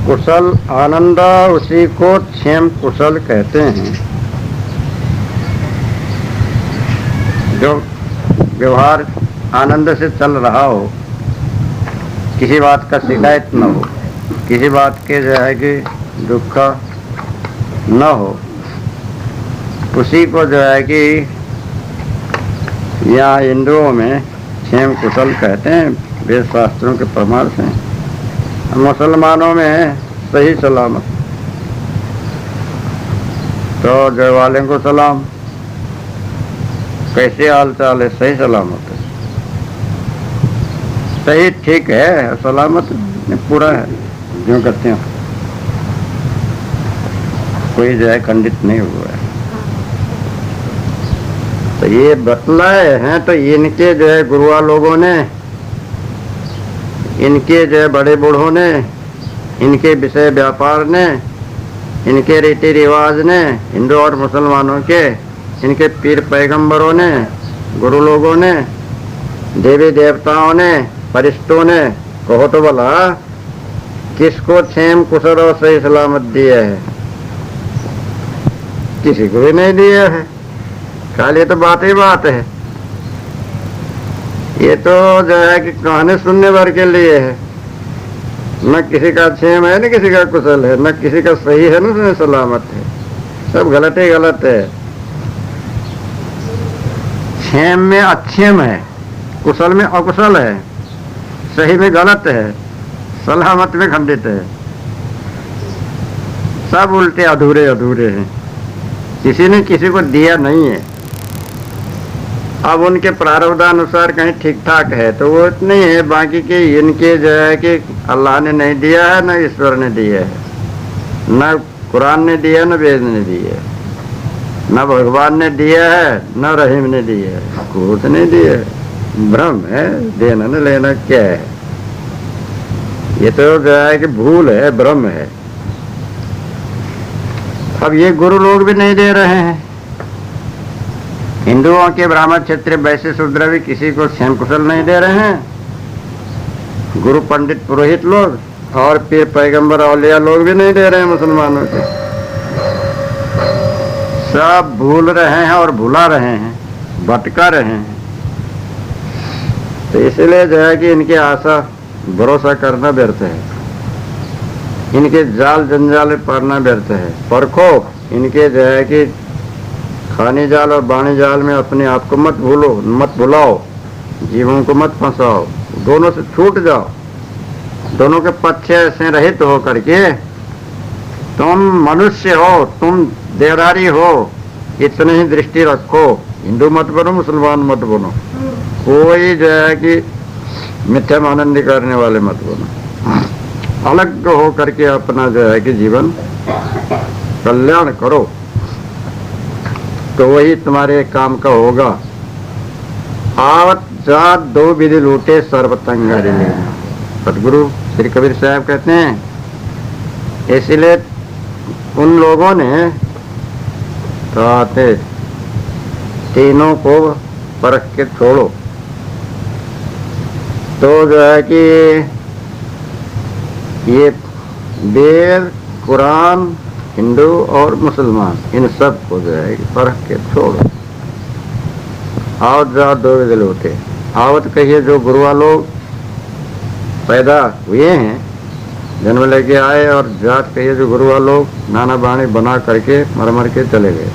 कुशल आनंद उसी को क्षेम कुशल कहते हैं। जो व्यवहार आनंद से चल रहा हो, किसी बात का शिकायत न हो, किसी बात के जो है कि दुख न हो, उसी को जो है कि यहाँ हिंदुओं में क्षेम कुशल कहते हैं, वेद शास्त्रों के प्रमाण से। मुसलमानों में सही सलामत। तो जय वाले को सलाम, कैसे हाल चाल है? सही सलामत है, सही ठीक है, सलामत पूरा है, जो कहते हैं कोई जो है खंडित नहीं हुआ है। तो ये बतलाए हैं तो इनके जो है गुरुआ लोगों ने, इनके जो है बड़े बूढ़ों ने, इनके विषय व्यापार ने, इनके रीति रिवाज ने, हिंदू और मुसलमानों के, इनके पीर पैगंबरों ने, गुरु लोगों ने, देवी देवताओं ने, फरिश्तों ने, कहो तो भला किसको क्षेम कुशल और सही सलामत दिया है? किसी को भी नहीं दिया है। खाली तो बात ही बात है। ये तो जो है कि कहानी सुनने भर के लिए है। न किसी का क्षेम है, न किसी का कुशल है, न किसी का सही है, न सलामत है। सब गलत ही गलत है। क्षेम में अच्छेम है, कुशल में अकुशल है, सही में गलत है, सलामत में खंडित है। सब उल्टे अधूरे अधूरे हैं। किसी ने किसी को दिया नहीं है। अब उनके प्रारब्धानुसार कहीं ठीक ठाक है तो वो इतनी है, बाकी के इनके जो है कि अल्लाह ने नहीं दिया है, न ईश्वर ने दिया है, न कुरान ने दिया, न वेद ने दिया है, न भगवान ने दिया है, न रहीम ने दिया है, कुछ नहीं दिया है। भ्रम है, देना न लेना क्या है? ये तो जो है कि भूल है, भ्रम है। अब ये गुरु लोग भी नहीं दे रहे हैं। हिंदुओं के ब्राह्मण क्षेत्रीय वैश्य शूद्र भी किसी को क्षेम कुशल नहीं दे रहे हैं। गुरु पंडित पुरोहित लोग और पीर पैगंबर औलिया लोग भी नहीं दे रहे हैं मुसलमानों को। सब भूल रहे हैं और भुला रहे हैं, भटका रहे हैं। तो इसलिए जो है कि इनके आशा भरोसा करना व्यर्थ है, इनके जाल जंजाल में पड़ना व्यर्थ है। परखो इनके जो है कि खाने जाल और बाणी जाल में अपने आप को मत भूलो, मत भुलाओ, जीवों को मत फंसाओ, दोनों से छूट जाओ। दोनों के पक्ष से रहित हो करके तुम मनुष्य हो, तुम देहधारी हो, इतनी ही दृष्टि रखो। हिंदू मत बनो, मुसलमान मत बनो, कोई जो है कि मिथ्या मानंदी करने वाले मत बनो। अलग हो करके अपना जो है कि जीवन कल्याण करो, तो वही तुम्हारे काम का होगा। आवत जात दो विधि लूटे सर्वतंग लेना, सदगुरु श्री कबीर साहब कहते हैं। इसलिए उन लोगों ने कहते तीनों को परख के छोड़ो। तो जो है कि ये वेद, कुरान, हिंदू और मुसलमान, इन सब को जो है परख के छोड़ो। आवत जात दो विधि लूटे। आवत कहिए जो गुरुआ लोग पैदा हुए हैं, जन्म लेके आए, और जात कहिए जो गुरुआ लोग नाना बाणी बना करके मर मर के चले गए।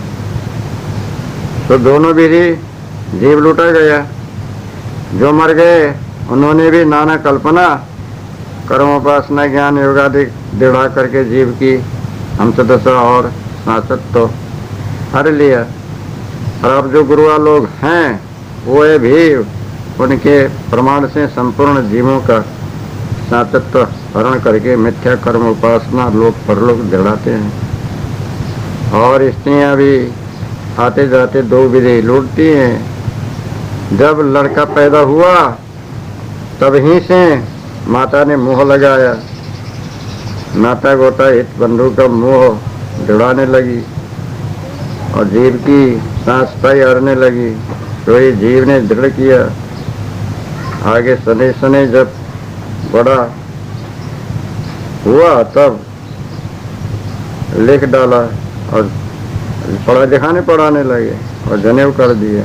तो दोनों विधि जीव लूटा गया। जो मर गए उन्होंने भी नाना कल्पना, कर्मोपासना, ज्ञान, योगादि दृढ़ा करके जीव की हमसदशा और सांसत्व हर लिया। और अब जो गुरुआ लोग हैं वो भी उनके प्रमाण से संपूर्ण जीवों का सांसत्व हरण करके मिथ्या कर्म उपासना लोक परलोक दृढ़ाते हैं। और स्त्रियाँ भी आते जाते दो विधि लूटती हैं। जब लड़का पैदा हुआ तब ही से माता ने मोह लगाया, नाता गोता हित बंधु का मोह जुड़ाने लगी और जीव की सांस पाई अड़ने लगी। तो ये जीव ने दृढ़ किया। आगे सने सने जब बड़ा हुआ तब लिख डाला और पढ़ा लिखाने पढ़ाने लगे और जनेऊ कर दिया।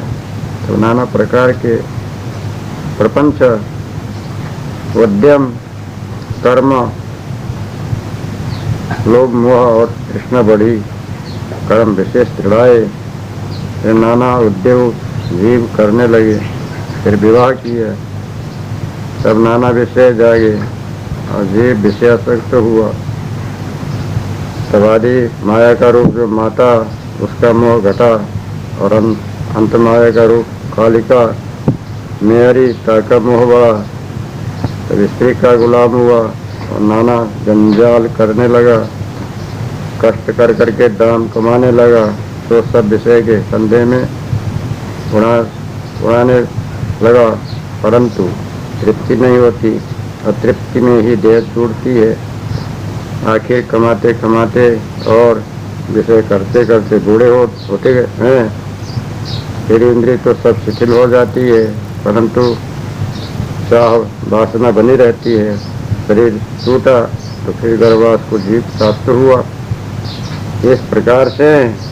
तो नाना प्रकार के प्रपंच, उद्यम, कर्म, लोभ, मोह और तृष्णा बढ़ी, कर्म विशेष दृढ़ाए, फिर नाना उद्योग जीव करने लगे। फिर विवाह किया, तब नाना विषय जागे और जीव विषयासक्त हुआ। तब आदि माया का रूप जो माता, उसका मोह घटा और अंत माया का रूप कालिका मेरी ताका मोह बढ़ा। तब स्त्री का गुलाम हुआ और नाना जंजाल करने लगा, कष्ट कर करके दाम कमाने लगा। तो सब विषय के संदेह में उड़ाने लगा, परंतु तृप्ति नहीं होती, अतृप्ति में ही देह छूटती है। आखिर कमाते कमाते और विषय करते करते बूढ़े होते हैं, फिर इंद्रिय तो सब शिथिल हो जाती है, परंतु चाह वासना बनी रहती है। शरीर टूटा तो फिर गर्भवास को जीव प्राप्त हुआ। इस प्रकार से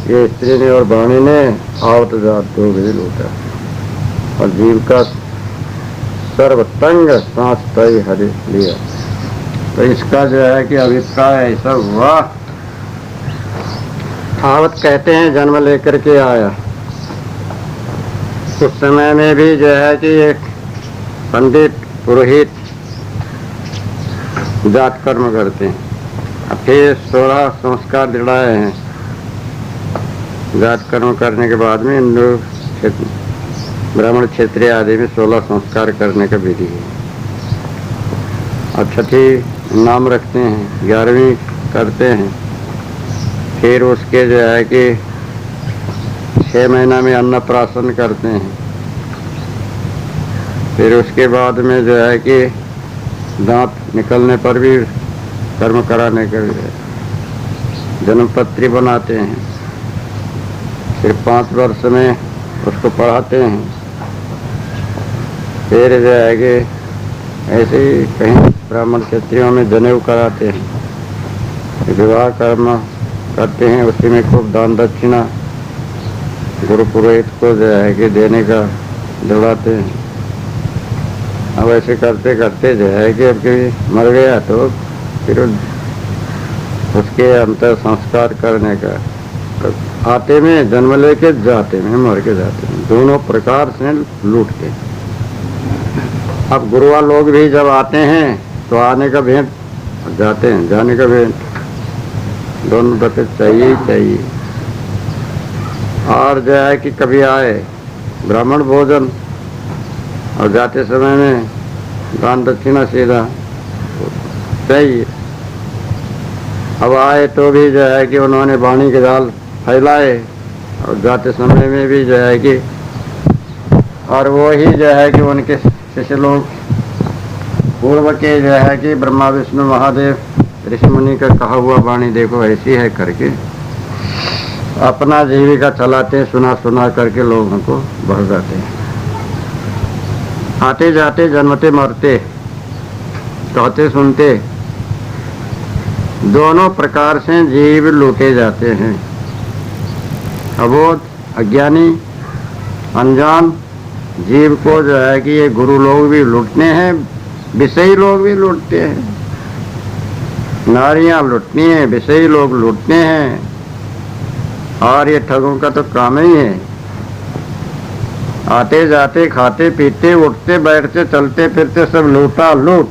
ये स्त्री ने और वाणी ने आवत जात को भी लूटा और जीव का सर्वतंग सांस तय हरि लिया। तो इसका जो है कि अभिप्राय ऐसा हुआ। आवत कहते हैं जन्म लेकर के आया। उस समय में भी जो है कि एक पंडित पुरोहित जात कर्म करते हैं। अब फिर 16 संस्कार दृढ़ाए हैं। जात कर्म करने के बाद में हिंदू क्षेत्र, ब्राह्मण क्षेत्रीय आदि में 16 संस्कार करने का विधि है। और छठी नाम रखते हैं, 11वीं करते हैं। फिर उसके जो है कि 6 महीना में अन्नप्राशन करते हैं। फिर उसके बाद में जो है कि दांत निकलने पर भी कर्म कराने के लिए जन्मपत्री बनाते हैं। फिर 5 वर्ष में उसको पढ़ाते हैं। फिर जो है कि ऐसे ही कहीं ब्राह्मण क्षेत्रियों में जनेऊ कराते हैं। विवाह कर्म करते हैं, उसी में खूब दान दक्षिणा गुरु पुरोहित को जो है कि देने का दौड़ाते हैं। अब ऐसे करते करते जो है कि अब कभी मर गया तो फिर उसके अंतर संस्कार करने का, आते में जन्म लेके जाते में मर के जाते में, दोनों प्रकार से लूट के। अब गुरुआ लोग भी जब आते हैं तो आने का भेंट, जाते हैं जाने का भेंट, दोनों बचे चाहिए ही चाहिए। और जो है कि कभी आए ब्राह्मण भोजन और जाते समय में दान दक्षिणा सीधा चाहिए। अब आए तो भी जो है कि उन्होंने वाणी के जाल फैलाए और जाते समय में भी जो है कि, और वो ही जो है कि उनके शिष्य लोग पूर्व के जो है कि ब्रह्मा विष्णु महादेव ऋषि मुनि का कहा हुआ वाणी देखो ऐसी है करके अपना जीविका चलाते, सुना सुना करके लोगों को भड़काते हैं। आते जाते जन्मते मरते, कहते सुनते, दोनों प्रकार से जीव लूटे जाते हैं। अबोध, अज्ञानी, अनजान जीव को जो है कि ये गुरु लोग भी लूटने हैं, विषयी लोग भी लूटते हैं, नारियां लूटनी है, विषयी लोग लूटने हैं। और ये ठगों का तो काम ही है। आते जाते खाते पीते उठते बैठते चलते फिरते सब लूटा लूट,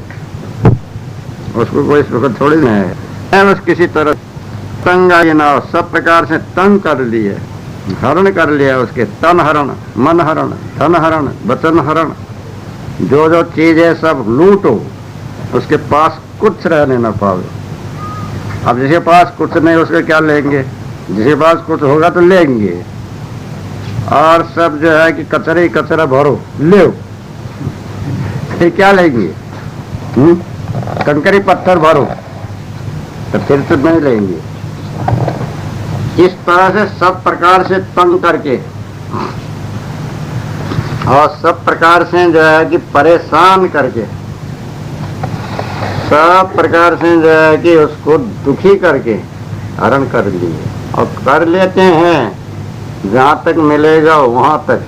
उसको कोई सुख थोड़ी ना है। बस किसी तरह तंग आई ना, सब प्रकार से तंग कर लिए, हरण कर लिया उसके, तन हरण, मन हरण, धन हरण, वचन हरण, जो जो चीज है सब लूटो, उसके पास कुछ रहने न पावे। अब जिसके पास कुछ नहीं उसके क्या लेंगे, जिसके पास कुछ होगा तो लेंगे। और सब जो है कि कचरे ही कचरा भरो ले, फिर क्या लेंगे? कंकरी पत्थर भरो तो फिर तो नहीं लेंगे। इस तरह से सब प्रकार से तंग करके और सब प्रकार से जो है कि परेशान करके सब प्रकार से जो है कि उसको दुखी करके हरण कर लिए और कर लेते हैं जहाँ तक मिलेगा वहाँ तक।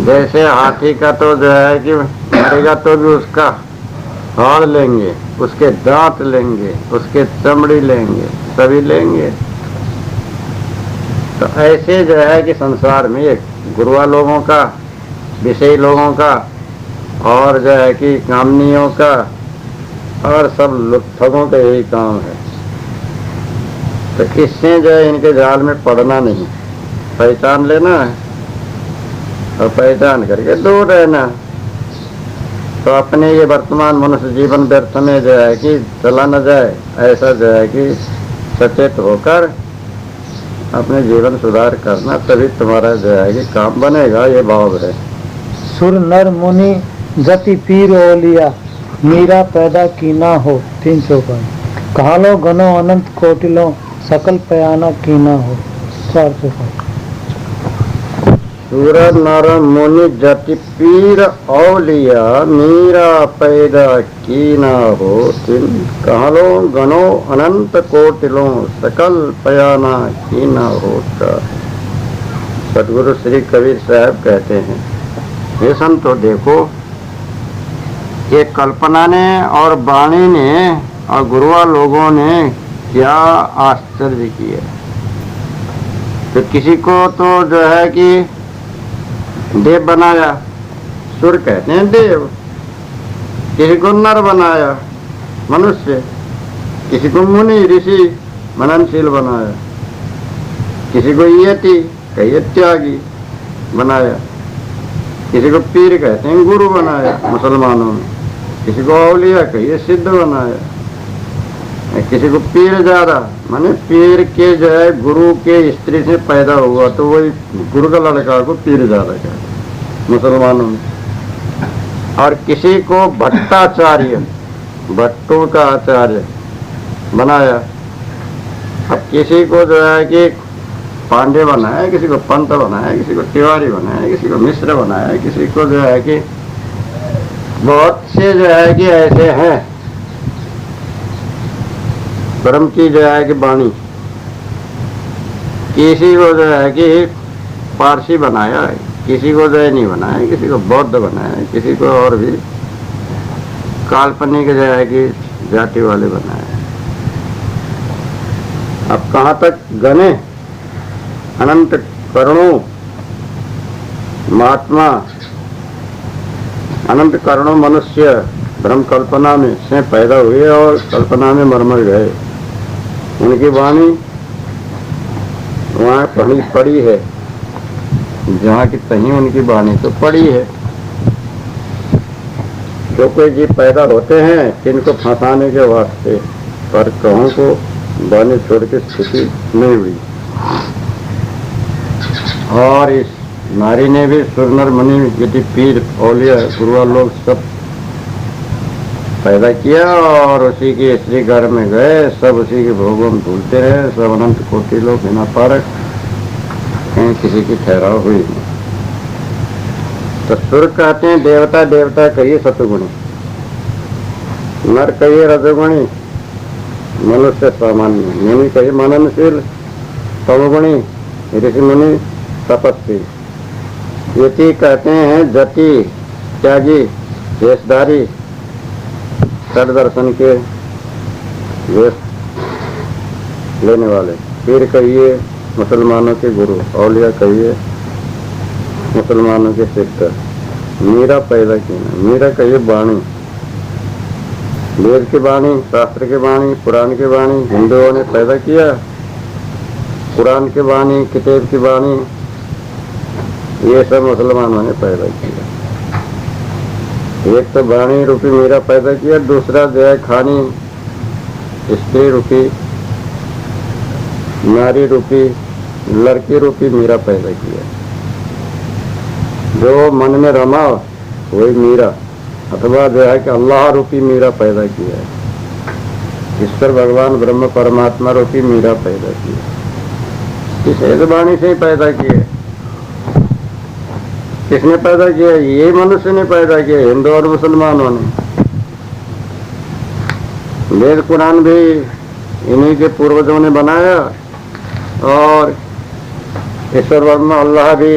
जैसे हाथी का तो जो है कि मरेगा तो भी उसका हाड़ लेंगे, उसके दांत लेंगे, उसके चमड़ी लेंगे, सभी लेंगे। तो ऐसे जो है कि संसार में गुरुआ लोगों का, विषयी लोगों का और जो है कि कामनियों का और सब लुत्फगों का यही काम है। तो इससे जो है इनके जाल में पड़ना नहीं, पहचान लेना है और पहचान करके दूर रहना। तो अपने ये वर्तमान मनुष्य जीवन व्यर्थ में जो है कि चला न जाए, ऐसा जो है कि सचेत होकर अपने जीवन सुधार करना, तभी तुम्हारा जो है कि काम बनेगा। ये भाव है। सुर नर मुनि जति पीर ओलिया मीरा पैदा की ना हो 305। कहालो गनो अनंत कोटिलो सकल पयाना की ना हो 405। सूर नर मुनि जति पीर औलिया मीरा पैदा की ना हो, कहलो गनो अनंत कोटिलो सकल पयाना की ना हो। सतगुरु श्री कबीर साहब कहते हैं, ये संतो देखो, ये कल्पना ने और वाणी ने और गुरुआ लोगों ने क्या आश्चर्य किया। तो किसी को तो जो है कि देव बनाया, सुर कहते हैं देव। किसी को नर बनाया, मनुष्य। किसी को मुनि ऋषि मननशील बनाया। किसी को यति कहिए त्यागी बनाया। किसी को पीर कहते हैं गुरु बनाया मुसलमानों में। किसी को औलिया कहिए सिद्ध बनाया। किसी को पीर ज्यादा माने पीर के जो है गुरु के स्त्री से पैदा हुआ तो वही गुरु का लड़का को पीर ज्यादा कहते मुसलमानों में। और किसी को भट्टाचार्य, भट्टों का आचार्य बनाया। अब किसी को जो है कि पांडे बनाया, किसी को पंत बनाया, किसी को तिवारी बनाया, किसी को मिश्र बनाया, किसी को जो है कि बहुत से जो है कि ऐसे हैं। ब्रह्म की जो है कि वाणी। किसी को जो है कि पारसी बनाया, किसी को जैनी बनाया, किसी को बौद्ध बनाया, किसी को और भी काल्पनिक जो है कि जाति वाले बनाया। अब कहाँ तक गने अनंत करोड़ों महात्मा, अनंत करोड़ों मनुष्य ब्रह्म कल्पना में से पैदा हुए और कल्पना में मर गए। उनकी वाणी वहाँ पड़ी है, जहाँ की तहीं उनकी वाणी तो पड़ी है। जो कोई जीव पैदा होते हैं जिनको फंसाने के वास्ते, पर कहूँ को वाणी छोड़ के स्थिति नहीं हुई। और इस नारी ने भी सुरनर मुनि यदि पीर औलिया गुरुआ लोग सब पैदा किया और उसी के स्त्री घर में गए। सब उसी के भोगों में भूलते रहे। सब अनंत कोटि लोग बिना पारक, कहीं किसी की ठहराव हुई नहीं। तो सुर कहते हैं देवता, देवता कहिए सतुगुणी, नर कहिए रजोगुणी, मनुष्य सामान्य, मुनि कहिए मननशील, तमोगुणी, ऋषि मुनि तपस्वी। यति कहते हैं जति त्यागी, वेशधारी, सर दर्शन के वेश लेने वाले। पीर कहिए मुसलमानों के गुरु, औलिया कहिए मुसलमानों के सिद्ध। मीरा पैदा की ना, मीरा कहिए वाणी, वेद की वाणी, शास्त्र की वाणी, पुराण की वाणी हिंदुओं ने पैदा किया। पुराण की वाणी, किताब की वाणी, ये सब मुसलमानों ने पैदा किया। एक तो वाणी रूपी मीरा पैदा किया, दूसरा जो है खानी स्त्री रूपी, नारी रूपी, लड़की रूपी मीरा पैदा किया। जो मन में रमा वही मीरा, अथवा जो है कि अल्लाह रूपी मीरा पैदा किया है। ईश्वर भगवान ब्रह्म परमात्मा रूपी मीरा पैदा किया। इस एक वाणी से ही पैदा किए। किसने पैदा किया? ये मनुष्य ने पैदा किया, हिंदू और मुसलमानों ने। वेद कुरान भी इन्हीं के पूर्वजों ने बनाया और ईश्वर वर्मा अल्लाह भी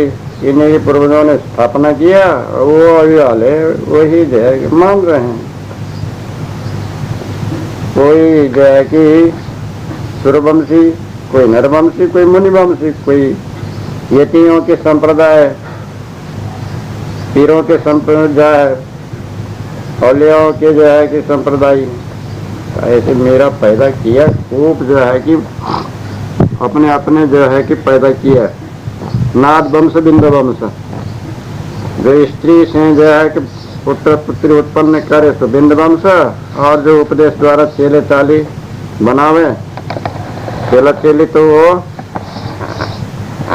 इन्हीं के पूर्वजों ने स्थापना किया और वो अभी वाले वही जो है कि मान रहे हैं। कोई जो है कि सूर्यवंशी, कोई नरवंशी, कोई मुनिवंशी, कोई यतियों के संप्रदाय, पीरों के संप्रदाय, औलियाओं के जो है कि संप्रदाय, ऐसे मेरा पैदा किया खूब जो है कि अपने अपने जो है कि पैदा किया। नाद वंश बिंद वंश, जो स्त्री से जो है कि पुत्र पुत्री उत्पन्न करे तो बिंद वंश, और जो उपदेश द्वारा चेले चाली बनावे चेला चेली तो वो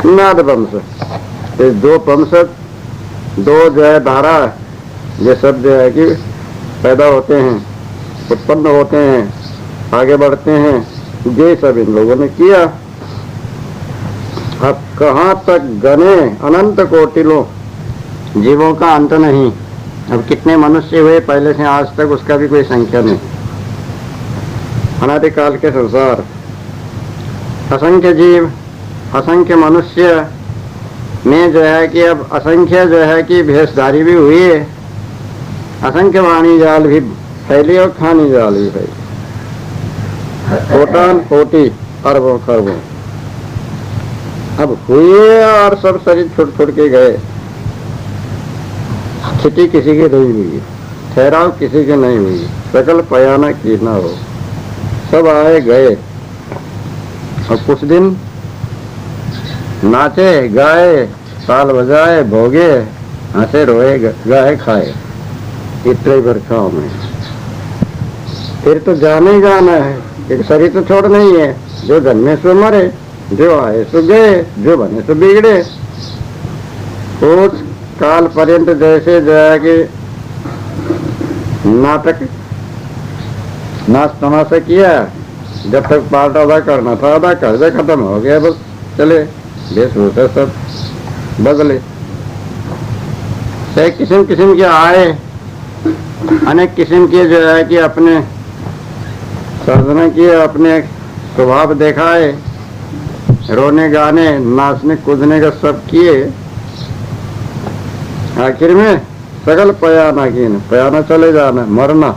नाद वंश। ये दो वंश, दो जो है धारा, ये सब जो है कि पैदा होते हैं, उत्पन्न होते हैं, आगे बढ़ते हैं, ये सब इन लोगों ने किया। अब कहाँ तक गने अनंत कोटिलों, जीवों का अंत नहीं। अब कितने मनुष्य हुए पहले से आज तक, उसका भी कोई संख्या नहीं। अनादिकाल के संसार, असंख्य जीव, असंख्य मनुष्य में जो है कि अब असंख्य जो है कि भेषधारी भी हुई है, असंख्य वाणी जाल भी फैली और खानी जाल भी फैली, कोटान कोटि अरबों खरबों अब हुए और सब शरीर छुट छुट के गए। स्थिति किसी की नहीं हुई, ठहराव किसी की नहीं हुई, सकल पयाना की ना हो, सब आए गए। और कुछ दिन नाचे गाए, ताल बजाए, भोगे, हंसे रोए, गाए खाए, इतने बरखाओं में। फिर तो जाने ही जाना है, एक शरीर तो छोड़ नहीं है। जो जन्मे सो मरे, जो आए सो गए, जो बने सो बिगड़े। उस काल पर्यंत जैसे जो है कि नाटक नाच तमाशा किया, जब तक पार्ट अदा करना था अदा कर दे, खत्म हो गया, बस चले वेशभूषा सब बदले। किस्म किस्म के आए, अनेक किस्म के जो है कि अपने साधना किए, अपने स्वभाव दिखाए, रोने गाने नाचने कूदने का सब किए। आखिर में सकल पयाना की, पयाना चले जाना, मरना,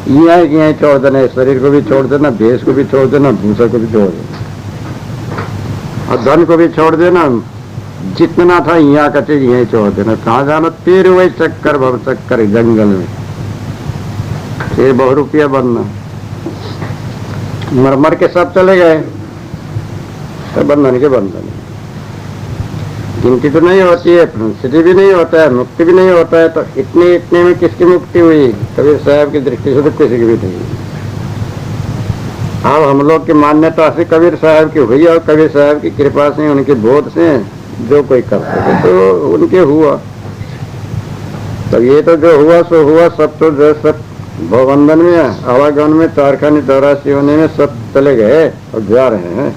यहीं छोड़ देना, शरीर को भी छोड़ देना, भेष को भी छोड़ देना, भूसा को भी छोड़ देना, और धन को भी छोड़ देना, जितना था यहाँ का चीज यहीं छोड़ देना। कहाँ जाना? फिर वही चक्कर भव चक्कर जंगल में, फिर बहुत रुपया बनना। मर मर के सब चले गए, सब बंधन के बंधन। गिनती तो नहीं होती है, स्थिति भी नहीं होता है, मुक्ति भी नहीं होता है। तो इतने इतने में किसकी मुक्ति हुई? कबीर साहब की दृष्टि से तो किसी की भी नहीं। अब हम लोग की मान्यता से कबीर साहब की हुई, और कबीर साहब की कृपा से, उनके बोध से जो कोई कर सके तो उनके हुआ। तब ये तो जो हुआ सो हुआ, सब तो जो सब भवबंधन में, आवागमन में, कारखाने चौरासी होने में सब चले गए और जा रहे हैं।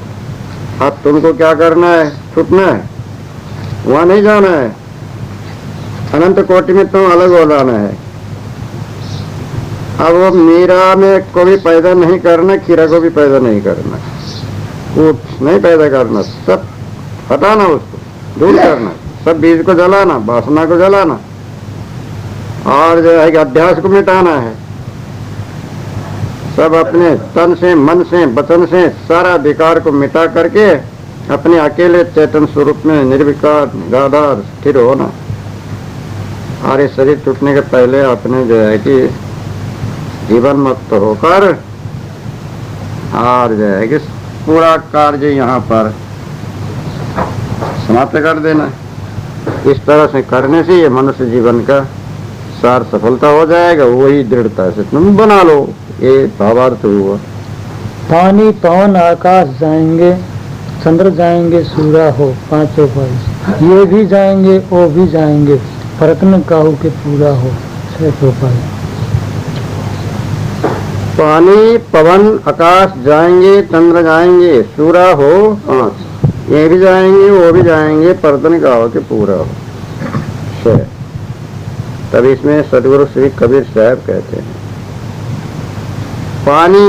अब तुमको क्या करना है? छूटना है, वहां नहीं जाना है। अनंत कोटि में तुम अलग हो जाना है। अब वो मीरा में को भी पैदा नहीं करना, खीरा को भी पैदा नहीं करना, कुछ नहीं पैदा करना, सब हटाना, उसको दूर करना, सब बीज को जलाना, वासना को जलाना, और जो है कि अध्यास को मिटाना है। सब अपने तन से, मन से, वचन से सारा विकार को मिटा करके अपने अकेले चेतन स्वरूप में निर्विकार निराधार स्थिर होना। और इस शरीर टूटने के पहले अपने जो है कि जीवन मुक्त होकर, और जो है कि पूरा कार्य यहाँ पर समाप्त कर देना। इस तरह से करने से ये मनुष्य जीवन का सार सफलता हो जाएगा। वही दृढ़ता से तुम बना लो, ये भावार्थ हुआ। पानी पवन आकाश जाएंगे, चंद्र जाएंगे, सूर्य हो, पांचों भाई ये भी जाएंगे, वो भी जाएंगे, फर्क न काहू के पूरा हो, छह भाई। पानी पवन आकाश जाएंगे, चंद्र जाएंगे, सूर्य हो, पांच ये भी जाएंगे, वो भी जाएंगे, पर्दन काहू के पूरा हो, छह। तब इसमें सदगुरु श्री कबीर साहब कहते हैं, पानी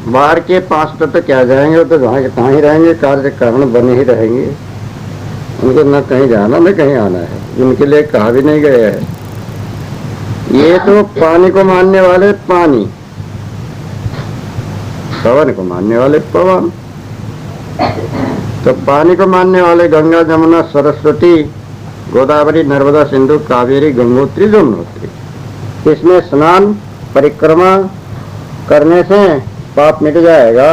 बाहर के 5 तत्व क्या जाएंगे, तो वहाँ के कहाँ ही रहेंगे, कार्य कारण बने ही रहेंगे। उनको न कहीं जाना न कहीं आना है, इनके लिए कहा भी नहीं गया है। ये तो पानी को मानने वाले पानी, पवन को मानने वाले पवन। तो पानी को मानने वाले गंगा, जमुना, सरस्वती, गोदावरी, नर्मदा, सिंधु, कावेरी, गंगोत्री, यमुनोत्री। इसमें स्नान परिक्रमा करने से पाप मिट जाएगा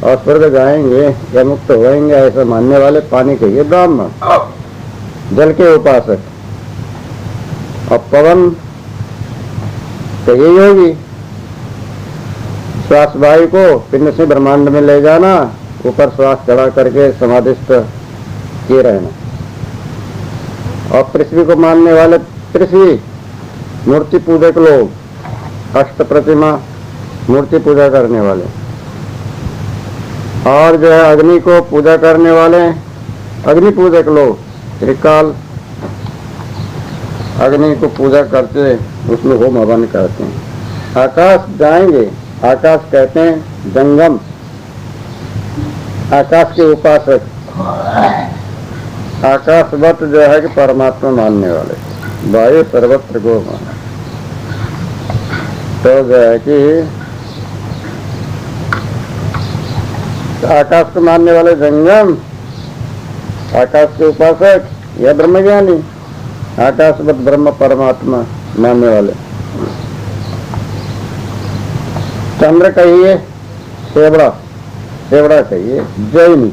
और स्वर्ग जाएंगे या मुक्त होएंगे, ऐसा मानने वाले पानी कहिए ब्राह्मण, जल के उपासक। और पवन कहिए योगी, श्वास वायु को पिंड से ब्रह्मांड में ले जाना, ऊपर श्वास चढ़ा करके समाधिस्थ किए रहना। और पृथ्वी को मानने वाले पृथ्वी, मूर्ति पूजक लोग, अष्ट प्रतिमा मूर्ति पूजा करने वाले। और जो है अग्नि को पूजा करने वाले अग्नि पूजक लोग, त्रिकाल अग्नि को पूजा करते, उसमें होम हवन करते हैं। आकाश जाएंगे, आकाश कहते हैं जंगम, आकाश के उपासक, आकाशवत जो है कि परमात्मा मानने वाले, वायु सर्वत्र गो माना। तो जो है कि आकाश को मानने वाले जंगम, आकाश के उपासक या ब्रह्मज्ञानी, आकाशवत ब्रह्म परमात्मा मानने वाले। चंद्र कहिए सेवड़ा, सेवड़ा कहिए जैनी,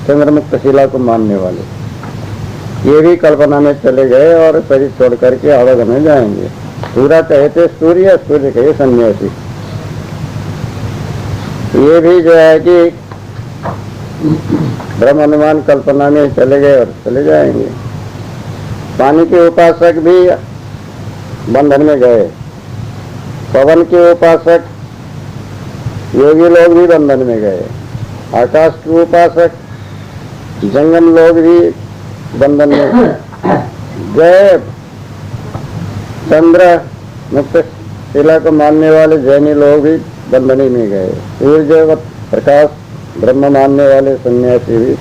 चंद्रमुक्त शिला को मानने वाले। ये भी कल्पना में चले गए और शरीर छोड़ करके अवध में जाएंगे। पूरा कहते सूर्य, सूर्य कहिए सन्यासी। ये भी जो है कि ब्रह्म अनुमान कल्पना में चले गए और चले जाएंगे। पानी के उपासक भी बंधन में गए, पवन के उपासक योगी लोग भी बंधन में गए, आकाश के उपासक जंगम लोग भी बंधन में गए। चंद्र मुक्त शिला को मानने वाले जैनी लोग भी बंधनी में गए। सूर्य व प्रकाश ब्रह्म मानने वाले सन्यासी भी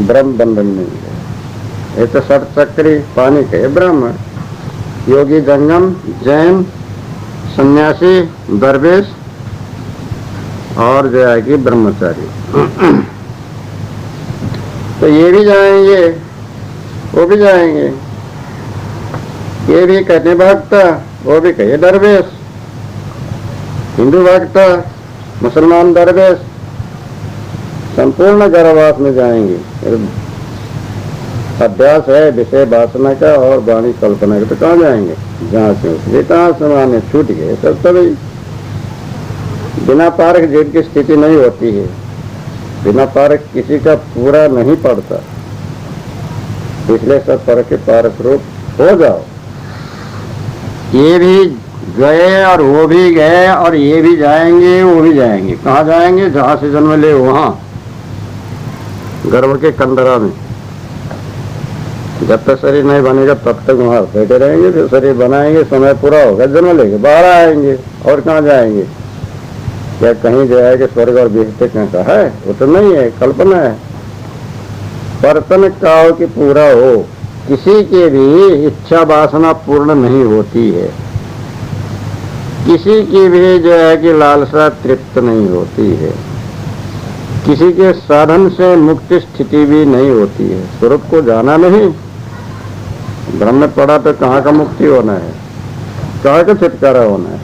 ब्रह्म बंधन में गए। ये तो सत चक्री पानी के ब्रह्म, योगी जंगम, जैन, सन्यासी, दरवेश और जो है कि ब्रह्मचारी। तो ये भी जाएंगे, वो भी जाएंगे। ये भी कहते भक्त, वो भी कहे दरवेश, हिंदू भक्त, मुसलमान दरवेश, संपूर्ण गर्भवास में जाएंगे। अभ्यास है विषय वासना का और वाणी कल्पना का, तो कहाँ जाएंगे? जहाँ से उसके तहाँ समान छूट गए सब। तभी बिना पारक जीव की स्थिति नहीं होती है, बिना पारक किसी का पूरा नहीं पड़ता। इसलिए सब पर के पारक रूप हो जाओ। ये भी गए और वो भी गए और ये भी जाएंगे, वो भी जाएंगे। कहाँ जाएंगे? जहाँ से जन्म ले वहाँ, गर्भ के कंदरा में। जब तक शरीर नहीं बनेगा तब तक वहाँ बैठे रहेंगे, फिर शरीर बनाएंगे, समय पूरा होगा, जन्म लेंगे, बाहर आएंगे। और कहाँ जाएंगे? क्या कहीं जो है कि स्वर्ग और बेहतर कहाँ है? वो तो नहीं है, कल्पना है। बर्तन काव की पूरा हो, किसी की भी इच्छा वासना पूर्ण नहीं होती है, किसी की भी जो है कि लालसा तृप्त नहीं होती है, किसी के साधन से मुक्ति स्थिति भी नहीं होती है। स्वरूप को जाना नहीं, ब्रह्म में पड़ा तो कहाँ का मुक्ति होना है, कहाँ का छुटकारा होना है,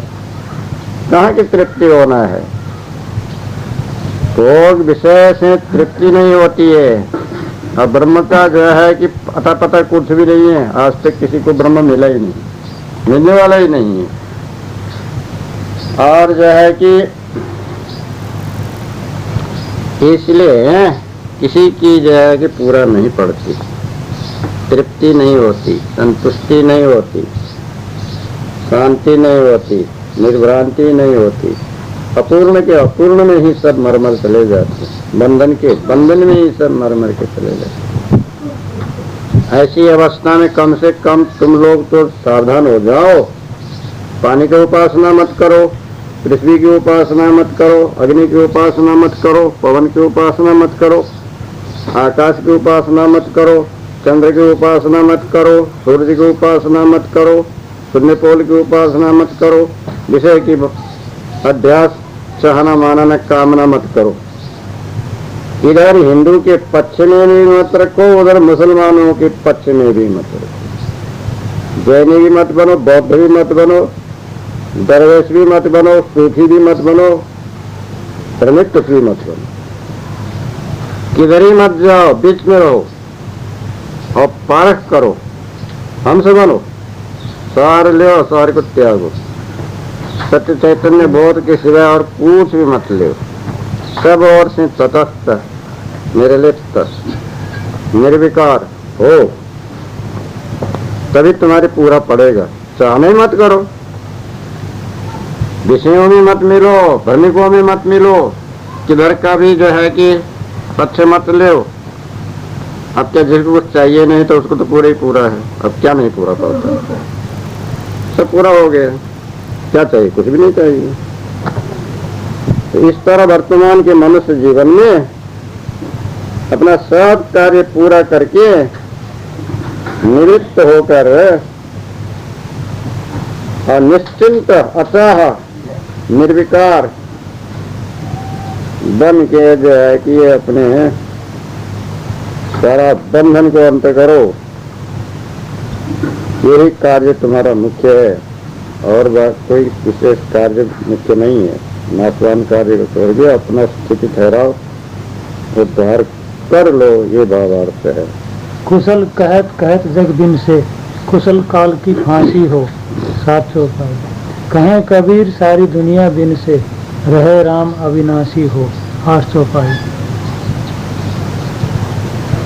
कहाँ की तृप्ति होना है। तो विषय से तृप्ति नहीं होती है। और ब्रह्म का जो है कि अता पता कुछ भी नहीं है। आज तक किसी को ब्रह्म मिला ही नहीं, मिलने वाला ही नहीं है। और जो है कि इसलिए किसी की जो है कि पूरा नहीं पड़ती, तृप्ति नहीं होती, संतुष्टि नहीं होती, शांति नहीं होती, निर्भ्रांति नहीं होती। अपूर्ण के अपूर्ण में ही सब मरमर चले जाते, बंधन के बंधन में ही सब मरमर के चले जाते। ऐसी अवस्था में कम से कम तुम लोग तो सावधान हो जाओ, पानी की उपासना मत करो, पृथ्वी की उपासना मत करो, अग्नि की उपासना मत करो, पवन की उपासना मत करो, आकाश की उपासना मत करो, चंद्र की उपासना मत करो, सूर्य की उपासना मत करो, शून्यपोल की उपासना मत करो, विषय की अध्यास चाहना मानना कामना मत करो। इधर हिंदू के पक्ष में भी मत रखो, उधर मुसलमानों के पक्ष में भी मत रखो। जैनी भी मत बनो, बौद्ध भी मत बनो, दरवेश भी मत बनो, सूफी भी मत बनो, श्रमिक भी मत बनो। किधर ही मत जाओ, बीच में रहो और पारख करो। हमसे बनो, सार लो, सार को त्यागो। सत्य चैतन्य बोध के सिवाय और कुछ भी मत ले। सब और से तटस्थ, निर्लिप्त, निर्विकार हो, तभी तुम्हारे पूरा पड़ेगा। चाहना ही मत करो, विषयों में मत मिलो, भ्रमिकों में मत मिलो, किधर का भी जो है कि पक्ष मत लो। अब क्या जिसको कुछ चाहिए नहीं तो उसको तो पूरा ही पूरा है। अब क्या नहीं पूरा पाता, सब पूरा हो गया, क्या चाहिए? कुछ भी नहीं चाहिए। तो इस तरह वर्तमान के मनुष्य जीवन में अपना सब कार्य पूरा करके निवृत्त होकर और निश्चिंत अचाह निर्विकार बन के जो है कि अपने सारा बंधन को अंत करो। यही कार्य तुम्हारा मुख्य है, और बात कोई विशेष कार्य मुख्य नहीं है। नाशवान कार्य को छोड़ के अपना स्थिति ठहराओ, उद्धार कर लो, ये भावार्थ है। कुशल कहत कहत जग बिन से, कुशल काल की फांसी हो। 700 कहें कबीर सारी दुनिया बिन से, रहे राम अविनाशी हो। 800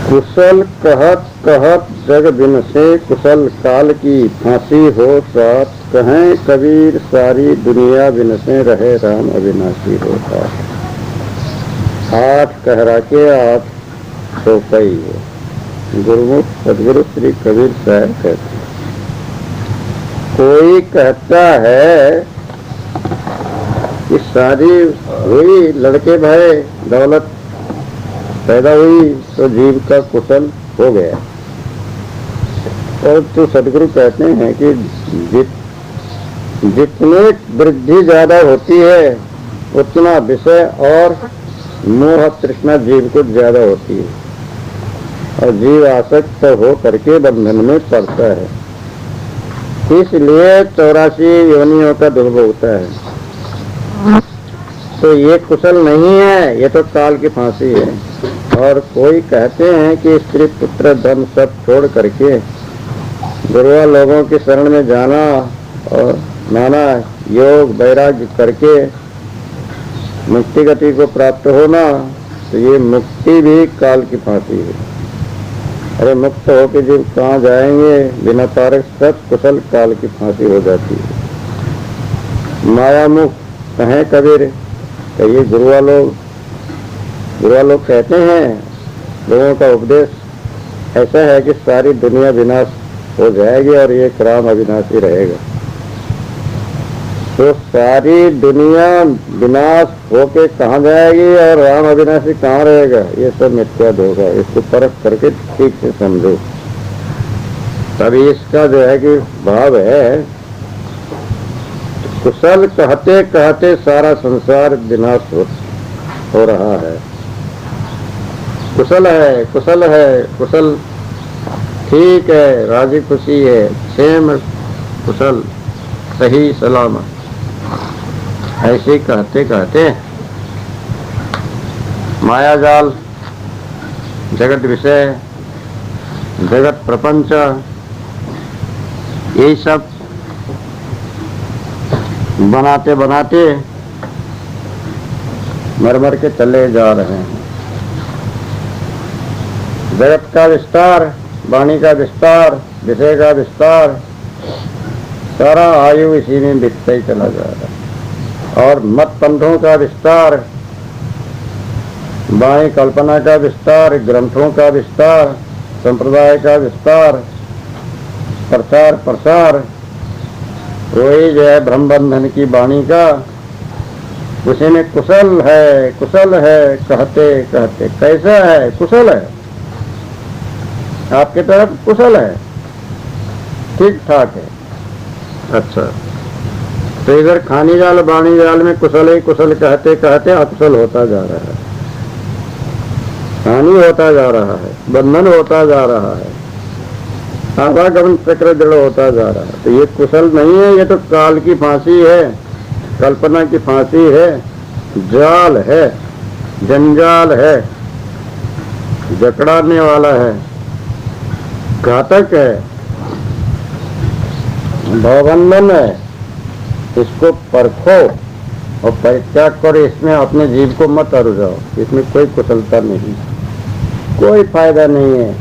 कुशल कहत कहत जग बिन से, कुशल काल की फांसी हो। 7 कहें कबीर सारी दुनिया बिन से, रहे राम अविनाशी होता। 8 कहरा के 800 है। गुरुमुख सदगुरु श्री कबीर साहब कहते हैं, कोई कहता है कि शादी हुई, लड़के भाई, दौलत पैदा हुई तो जीव का कुशल हो गया। और तो सदगुरु कहते हैं कि जितनी वृद्धि ज्यादा होती है उतना विषय और मोह तृष्णा जीव को ज्यादा होती है, और जीव आसक्त हो करके बंधन में पड़ता है। इसलिए 84 योनियों का दुर्भोग होता है। तो ये कुशल नहीं है, ये तो काल की फांसी है। और कोई कहते हैं कि स्त्री पुत्र धन सब छोड़ करके गुरुआ लोगों के शरण में जाना और नाना योग वैराग्य करके मुक्ति गति को प्राप्त होना, तो ये मुक्ति भी काल की फांसी है। अरे मुक्त होके जीव कहाँ जाएंगे? बिना पारक सब कुशल काल की फांसी हो जाती है। माया मुख कहें कबीर, कहिए गुरुआ लोग कहते हैं, लोगों का उपदेश ऐसा है कि सारी दुनिया विनाश हो जाएगी और ये राम अविनाशी रहेगा। तो सारी दुनिया विनाश होके कहाँ जाएगी और राम अविनाशी कहाँ रहेगा? ये सब मिथ्या होगा। इसको परख करके ठीक से समझो, तभी इसका जो है कि भाव है। कुशल कहते कहते सारा संसार विनाश हो रहा है। कुशल है, कुशल है, कुशल ठीक है, राजी खुशी है, क्षेम कुशल सही सलामत, ऐसे कहते कहते माया जाल, जगत विषय, जगत प्रपंच, यही सब बनाते बनाते मर मर के चले जा रहे हैं। जगत का विस्तार, वाणी का विस्तार, विषय का विस्तार, सारा आयु इसी में बीतता ही चला जा रहा है। और मत पंथों का विस्तार, वाणी कल्पना का विस्तार, ग्रंथों का विस्तार, संप्रदाय का विस्तार, प्रचार प्रसार, वही जो है ब्रह्म बंधन की वाणी का उसी में कुशल है कहते कहते। कैसा है? कुशल है, आपके तरफ कुशल है, ठीक ठाक है। अच्छा, तो इधर खानी जाल बाणी जाल में कुशल ही कुशल कहते कहते अकुशल होता जा रहा है, हानि होता जा रहा है, बंधन होता जा रहा है, आवागमन चक्र जड़ होता जा रहा है। तो ये कुशल नहीं है, ये तो काल की फांसी है, कल्पना की फांसी है, जाल है, जंजाल है, जकड़ाने वाला है, घातक है, भवबंधन है। इसको परखो और परित्याग करो, इसमें अपने जीव को मत अरुझाओ। इसमें कोई कुशलता नहीं, कोई फायदा नहीं है,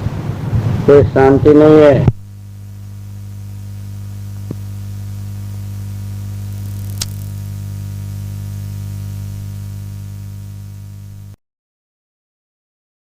कोई शांति नहीं है,